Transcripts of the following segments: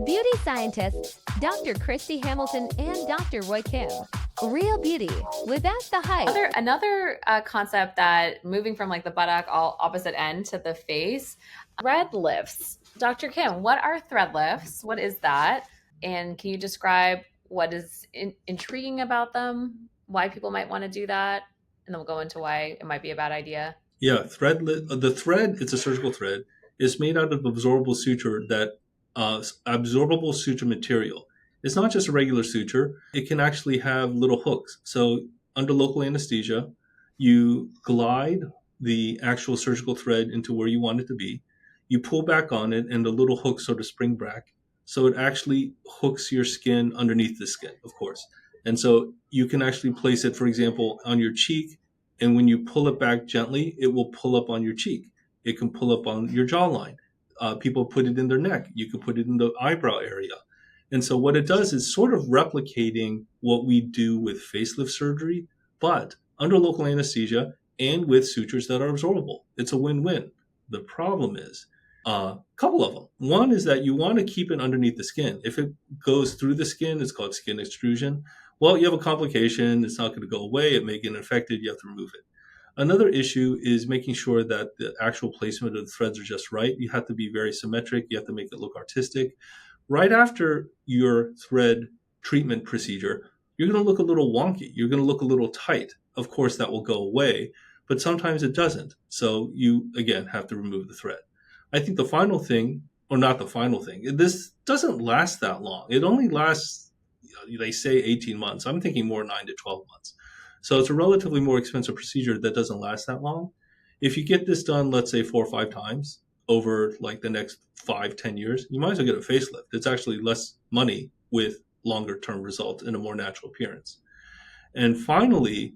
Beauty scientists Dr. Kristy Hamilton and Dr. Roy Kim. Real beauty without the hype. Another concept that moving from like the buttock all opposite end to the face, thread lifts. Dr. Kim, what are thread lifts? What is that? And can you describe what is intriguing about them? Why people might want to do that? And then we'll go into why it might be a bad idea. Yeah, the thread, it's a surgical thread, is made out of absorbable suture absorbable suture material. It's not just a regular suture. It can actually have little hooks. So under local anesthesia, you glide the actual surgical thread into where you want it to be. You pull back on it and the little hooks sort of spring back. So it actually hooks your skin underneath the skin, of course. And so you can actually place it, for example, on your cheek. And when you pull it back gently, it will pull up on your cheek. It can pull up on your jawline. People put it in their neck. You can put it in the eyebrow area. And so what it does is sort of replicating what we do with facelift surgery, but under local anesthesia and with sutures that are absorbable. It's a win-win. The problem is a couple of them. One is that you want to keep it underneath the skin. If it goes through the skin, it's called skin extrusion. Well, you have a complication. It's not going to go away. It may get infected. You have to remove it. Another issue is making sure that the actual placement of the threads are just right. You have to be very symmetric. You have to make it look artistic. Right after your thread treatment procedure, you're going to look a little wonky. You're going to look a little tight. Of course, that will go away, but sometimes it doesn't. So you, again, have to remove the thread. I think the final thing, or not the final thing, this doesn't last that long. It only lasts, they say 18 months. I'm thinking more 9 to 12 months. So it's a relatively more expensive procedure that doesn't last that long. If you get this done, let's say 4 or 5 times over like the next 5-10 years, you might as well get a facelift. It's actually less money with longer term results and a more natural appearance. And finally,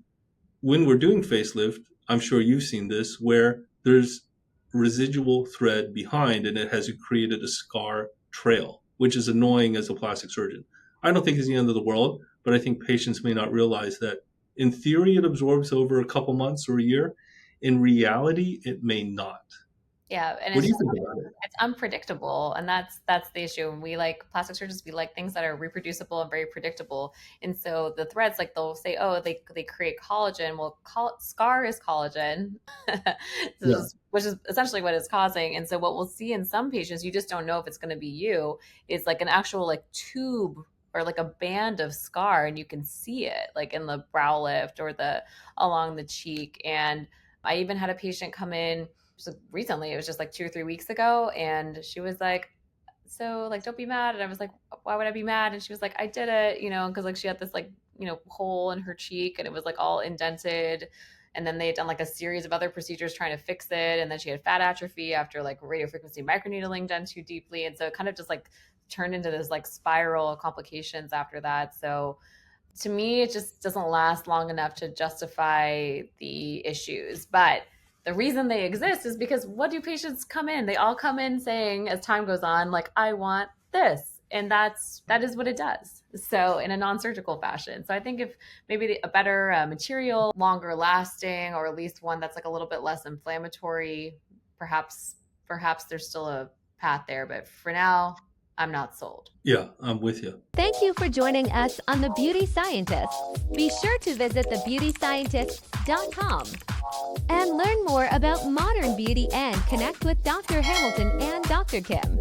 when we're doing facelift, I'm sure you've seen this, where there's residual thread behind and it has created a scar trail, which is annoying as a plastic surgeon. I don't think it's the end of the world, but I think patients may not realize that in theory, it absorbs over a couple months or a year. In reality, it may not. Yeah, and What do you think about it? it's unpredictable, and that's the issue. And we like plastic surgeons, we like things that are reproducible and very predictable. And so the threads, like they'll say, oh, they create collagen. Well, scar is collagen, Yeah. which is essentially what it's causing. And so what we'll see in some patients, you just don't know if it's going to be you. Is like an actual like tube or like a band of scar, and you can see it like in the brow lift or the along the cheek. And I even had a patient come in recently, it was just like 2 or 3 weeks ago, and she was like, so like, don't be mad. And I was like, why would I be mad? And she was like, I did it, because like she had this like, hole in her cheek and it was like all indented. And then they had done like a series of other procedures trying to fix it. And then she had fat atrophy after like radiofrequency microneedling done too deeply. And so it kind of just like turned into this like spiral of complications after that. So to me, it just doesn't last long enough to justify the issues. But the reason they exist is because what do patients come in? They all come in saying, as time goes on, like, I want this. And that is what it does. So in a non-surgical fashion. So I think if maybe a better material, longer lasting, or at least one that's like a little bit less inflammatory, perhaps there's still a path there. But for now, I'm not sold. Yeah, I'm with you. Thank you for joining us on The Beauty Scientists. Be sure to visit thebeautyscientists.com and learn more about modern beauty and connect with Dr. Hamilton and Dr. Kim.